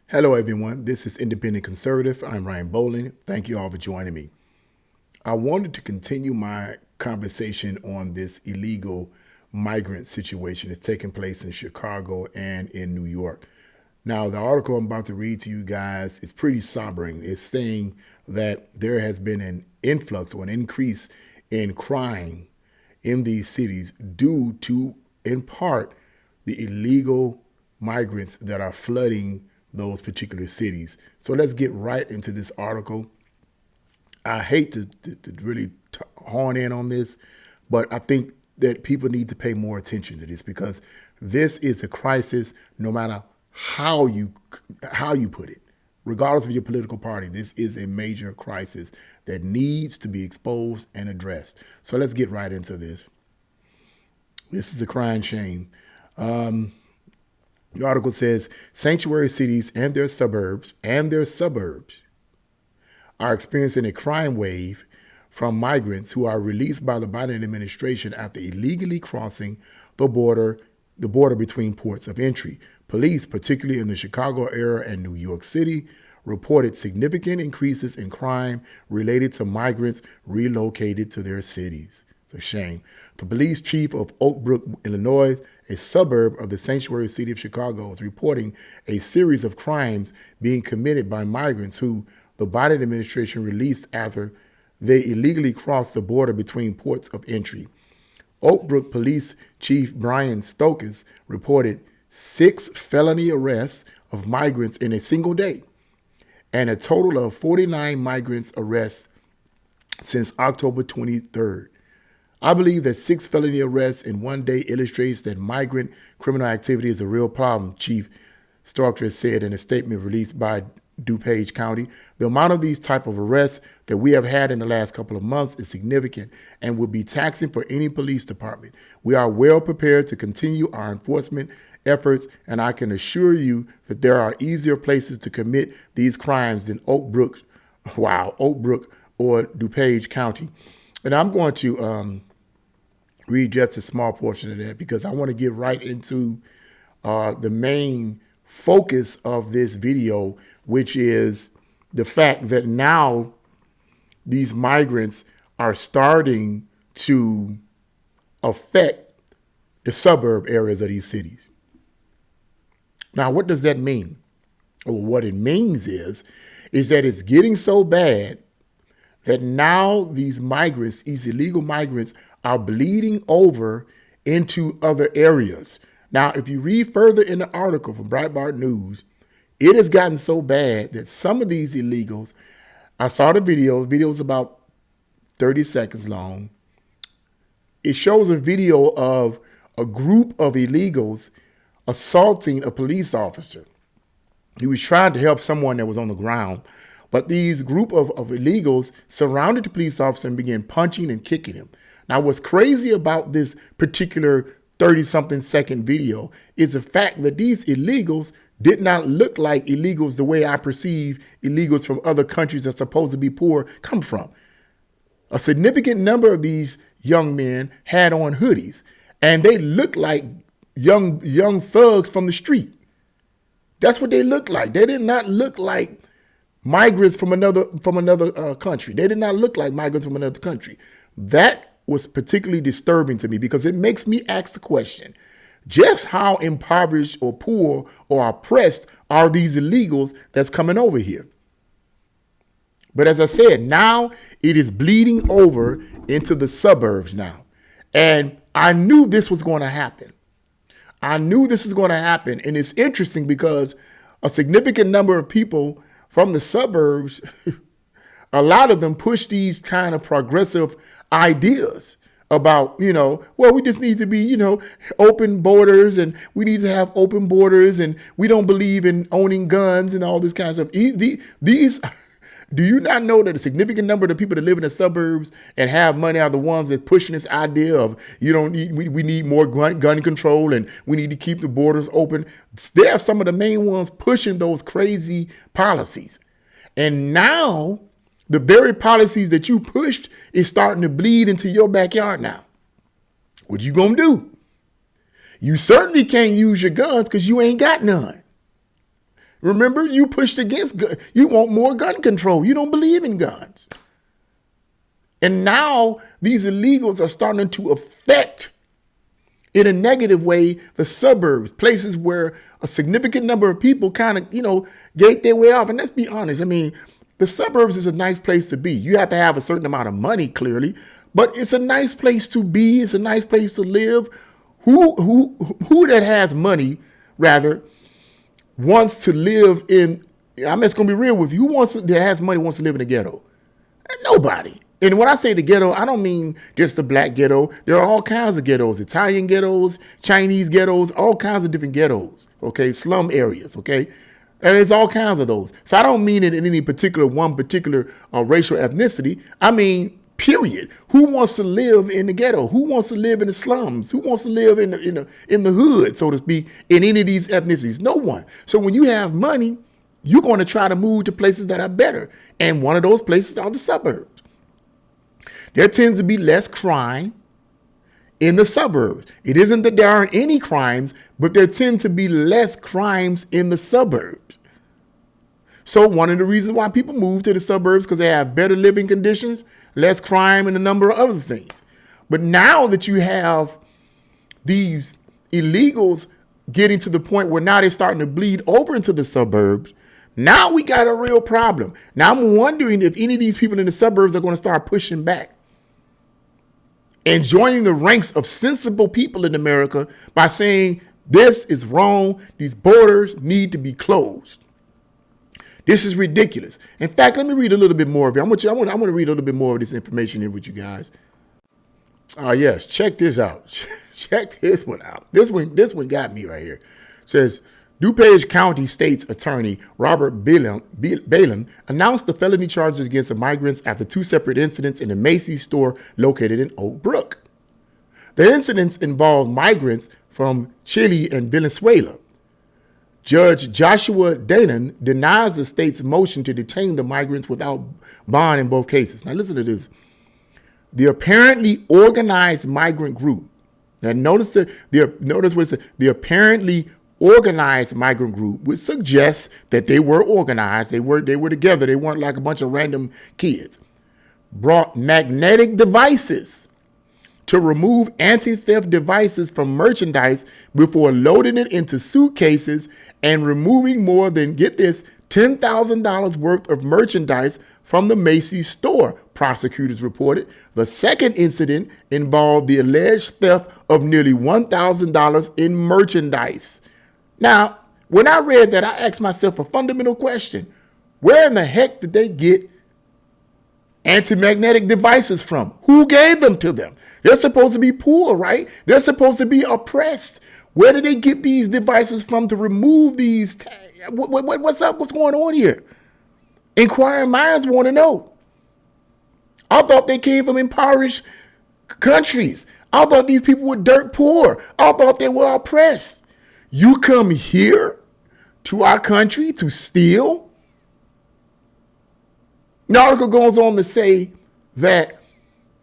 Hello, everyone. This is Independent Conservative. I'm Ryan Bowling. Thank you all for joining me. I wanted to continue my conversation on this illegal migrant situation that's taking place in Chicago and in New York. Now, the article I'm about to read to you guys is pretty sobering. It's saying that there has been an influx or an increase in crime in these cities due to, in part, the illegal migrants that are flooding those particular cities. So let's get right into this article. I hate to really hone in on this, but I think that people need to pay more attention to this because this is a crisis no matter how you put it. Regardless of your political party, this is a major crisis that needs to be exposed and addressed. So let's get right into this. This is a crying shame. The article says sanctuary cities and their suburbs are experiencing a crime wave from migrants who are released by the Biden administration after illegally crossing the border between ports of entry. Police, particularly in the Chicago area and New York City, reported significant increases in crime related to migrants relocated to their cities. It's a shame. The police chief of Oak Brook, Illinois, a suburb of the sanctuary city of Chicago, is reporting a series of crimes being committed by migrants who the Biden administration released after they illegally crossed the border between ports of entry. Oak Brook Police Chief Brian Stokes reported 6 felony arrests of migrants in a single day, and a total of 49 migrants arrests since October 23rd. I believe that 6 felony arrests in one day illustrates that migrant criminal activity is a real problem, Chief Stokes said in a statement released by DuPage County. The amount of these type of arrests that we have had in the last couple of months is significant and will be taxing for any police department. We are well prepared to continue our enforcement efforts, and I can assure you that there are easier places to commit these crimes than Oak Brook or DuPage County. And I'm going to read just a small portion of that because I want to get right into the main focus of this video, which is the fact that now these migrants are starting to affect the suburb areas of these cities. Now, what does that mean? Well, what it means is that it's getting so bad that now these migrants, these illegal migrants, are bleeding over into other areas. Now, if you read further in the article from Breitbart News, it has gotten so bad that some of these illegals, I saw the video's about 30 seconds long. It shows a video of a group of illegals assaulting a police officer. He was trying to help someone that was on the ground. But these group of illegals surrounded the police officer and began punching and kicking him. Now, what's crazy about this particular 30-something second video is the fact that these illegals did not look like illegals the way I perceive illegals from other countries that are supposed to be poor come from. A significant number of these young men had on hoodies, and they looked like young thugs from the street. That's what they looked like. They did not look like migrants from another country. They did not look like migrants from another country. That was particularly disturbing to me because it makes me ask the question, just how impoverished or poor or oppressed are these illegals that's coming over here? But as I said, now it is bleeding over into the suburbs now. And I knew this was going to happen. And it's interesting because a significant number of people from the suburbs, a lot of them push these kind of progressive ideas about, we just need to be, open borders, and we need to have open borders, and we don't believe in owning guns and all this kind of stuff. These do you not know that a significant number of the people that live in the suburbs and have money are the ones that pushing this idea of we need more gun control and we need to keep the borders open? They're some of the main ones pushing those crazy policies. And now the very policies that you pushed is starting to bleed into your backyard now. What you gonna do? You certainly can't use your guns because you ain't got none. Remember, you pushed against gun. You want more gun control. You don't believe in guns. And now these illegals are starting to affect, in a negative way, the suburbs, places where a significant number of people kind of, gate their way off. And let's be honest. I mean, the suburbs is a nice place to be. You have to have a certain amount of money, clearly, but it's a nice place to be. It's a nice place to live. Who that has money, rather, wants to live in, I'm just going to be real with you, that has money wants to live in a ghetto? Nobody. And when I say the ghetto, I don't mean just the black ghetto. There are all kinds of ghettos, Italian ghettos, Chinese ghettos, all kinds of different ghettos, okay, slum areas, okay? And there's all kinds of those. So I don't mean it in any particular racial ethnicity. I mean, period. Who wants to live in the ghetto? Who wants to live in the slums? Who wants to live in the hood, so to speak, in any of these ethnicities? No one. So when you have money, you're going to try to move to places that are better. And one of those places are the suburbs. There tends to be less crime in the suburbs. It isn't that there aren't any crimes, but there tend to be less crimes in the suburbs. So one of the reasons why people move to the suburbs, because they have better living conditions, less crime, and a number of other things. But now that you have these illegals getting to the point where now they're starting to bleed over into the suburbs, now we got a real problem. Now I'm wondering if any of these people in the suburbs are going to start pushing back and joining the ranks of sensible people in America by saying, this is wrong. These borders need to be closed. This is ridiculous. In fact, let me read a little bit more of it. I want to read a little bit more of this information here with you guys. Yes, check this out. Check this one out. This one got me right here. It says, DuPage County State's Attorney Robert Balaam announced the felony charges against the migrants after two separate incidents in a Macy's store located in Oak Brook. The incidents involved migrants from Chile and Venezuela. Judge Joshua Danon denies the state's motion to detain the migrants without bond in both cases. Now listen to this. The apparently organized migrant group. Now notice what it says. The apparently organized migrant group, which suggests that they were organized. They were together. They weren't like a bunch of random kids. Brought magnetic devices to remove anti-theft devices from merchandise before loading it into suitcases and removing more than, get this, $10,000 worth of merchandise from the Macy's store, prosecutors reported. The second incident involved the alleged theft of nearly $1,000 in merchandise. Now, when I read that, I asked myself a fundamental question. Where in the heck did they get anti-magnetic devices from? Who gave them to them? They're supposed to be poor, right? They're supposed to be oppressed. Where did they get these devices from to remove these? What's up? What's going on here? Inquiring minds want to know. I thought they came from impoverished countries. I thought these people were dirt poor. I thought they were oppressed. You come here to our country to steal? The article goes on to say that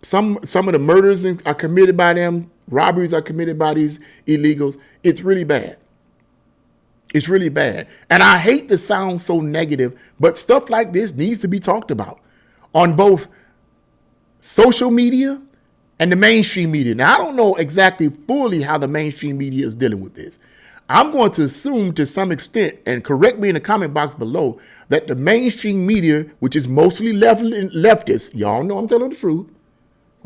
some of the murders are committed by them, robberies are committed by these illegals. It's really bad. It's really bad. And I hate to sound so negative, but stuff like this needs to be talked about on both social media and the mainstream media. Now, I don't know exactly fully how the mainstream media is dealing with this. I'm going to assume to some extent, and correct me in the comment box below, that the mainstream media, which is mostly leftist, y'all know I'm telling the truth.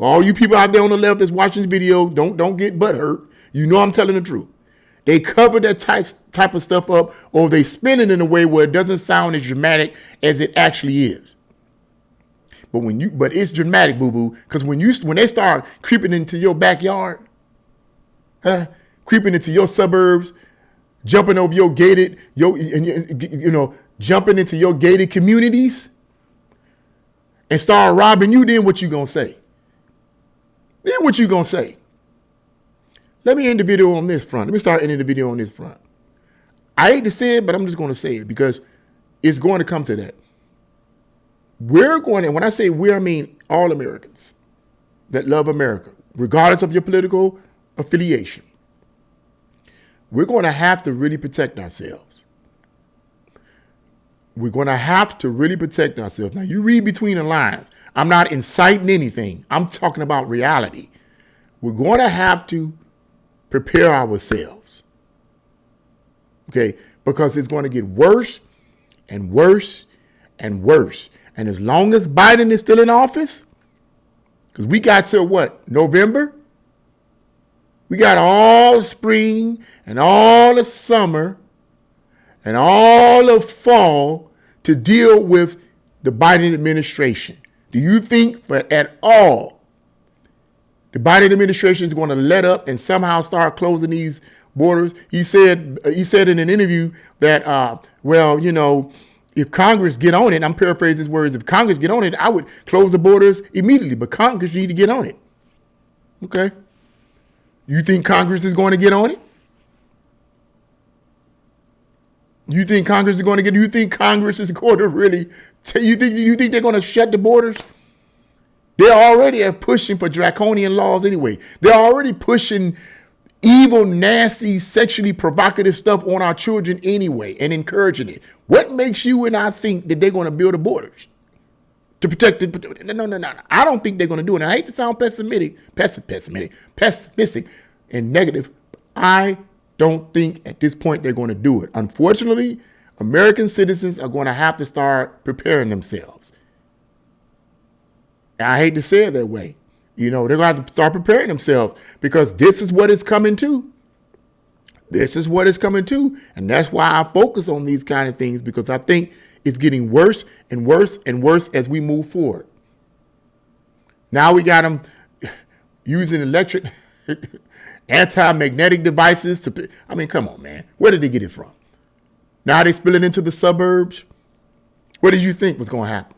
All you people out there on the left that's watching the video, don't get butthurt. You know I'm telling the truth. They cover that type of stuff up, or they spin it in a way where it doesn't sound as dramatic as it actually is. But it's dramatic, boo-boo, because when they start creeping into your backyard, creeping into your suburbs, jumping over your gated, jumping into your gated communities, and start robbing you, then what you gonna say? Then what you gonna say? Let me end the video on this front. Let me start ending the video on this front. I hate to say it, but I'm just going to say it because it's going to come to that. And when I say we, I mean all Americans that love America, regardless of your political affiliation. We're going to have to really protect ourselves. we're going to have to really protect ourselves. Now, you read between the lines. I'm not inciting anything. I'm talking about reality. We're going to have to prepare ourselves. Okay? Because it's going to get worse and worse and worse. And as long as Biden is still in office, because we got till what, November? We got all the spring and all the summer and all of fall to deal with the Biden administration. Do you think at all the Biden administration is going to let up and somehow start closing these borders? He said in an interview that, well, you know, if Congress get on it, I'm paraphrasing his words, if Congress get on it, I would close the borders immediately, but Congress need to get on it. Okay. You think Congress is going to get on it? You think Congress is going to get, you think Congress is going to really, you think they're going to shut the borders? They're already pushing for draconian laws anyway. They're already pushing evil, nasty, sexually provocative stuff on our children anyway and encouraging it. What makes you and I think that they're going to build the borders to protect it? No. I don't think they're going to do it. And I hate to sound pessimistic and negative. I don't think at this point they're going to do it. Unfortunately, American citizens are going to have to start preparing themselves. And I hate to say it that way. You know, they're going to have to start preparing themselves because this is what it's coming to. This is what it's coming to. And that's why I focus on these kind of things, because I think it's getting worse and worse and worse as we move forward. Now we got them using electric anti-magnetic devices to, I mean, come on, man. Where did they get it from? Now they spilling into the suburbs. What did you think was going to happen?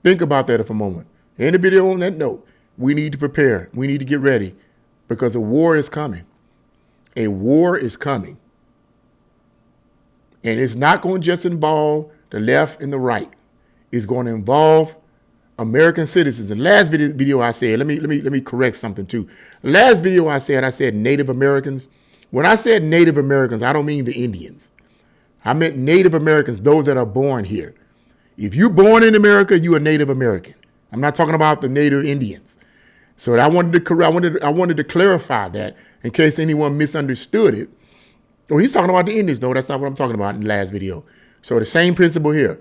Think about that for a moment. In the video on that note, we need to prepare. We need to get ready because a war is coming. A war is coming. And it's not going to just involve the left and the right. It's going to involve American citizens. The last video I said, let me correct something too. The last video I said Native Americans. When I said Native Americans, I don't mean the Indians. I meant Native Americans, those that are born here. If you're born in America, you're a Native American. I'm not talking about the Native Indians. So I wanted to clarify that in case anyone misunderstood it. Oh, he's talking about the Indians, though. That's not what I'm talking about in the last video. So the same principle here.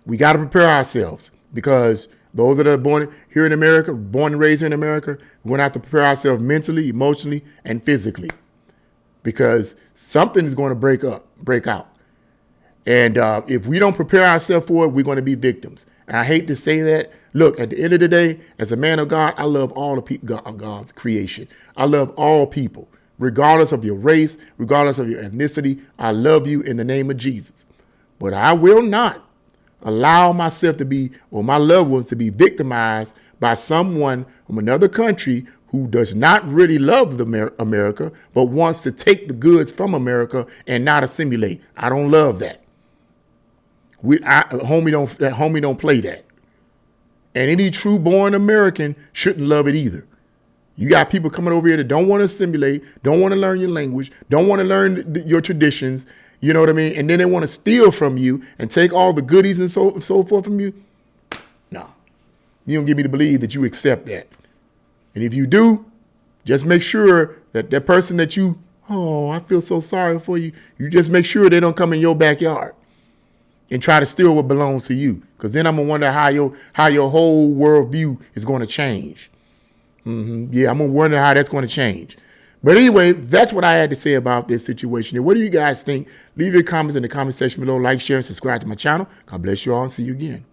We got to prepare ourselves because those that are born here in America, born and raised here in America, we're going to have to prepare ourselves mentally, emotionally, and physically because something is going to break out. And if we don't prepare ourselves for it, we're going to be victims. And I hate to say that. Look, at the end of the day, as a man of God, I love all the God's creation. I love all people, regardless of your race, regardless of your ethnicity. I love you in the name of Jesus. But I will not allow myself to be, or my loved ones to be victimized by someone from another country who does not really love America, but wants to take the goods from America and not assimilate. I don't love that. Homie don't play that. And any true born American shouldn't love it either. You got people coming over here that don't want to assimilate, don't want to learn your language, don't want to learn your traditions. You know what I mean? And then they want to steal from you and take all the goodies and so forth from you. No, you don't give me to believe that you accept that. And if you do, just make sure that that person that you, oh, I feel so sorry for you. You just make sure they don't come in your backyard and try to steal what belongs to you. Because then I'm going to wonder how your whole worldview is going to change. Yeah, I'm going to wonder how that's going to change. But anyway, that's what I had to say about this situation. And what do you guys think? Leave your comments in the comment section below. Like, share, and subscribe to my channel. God bless you all and see you again.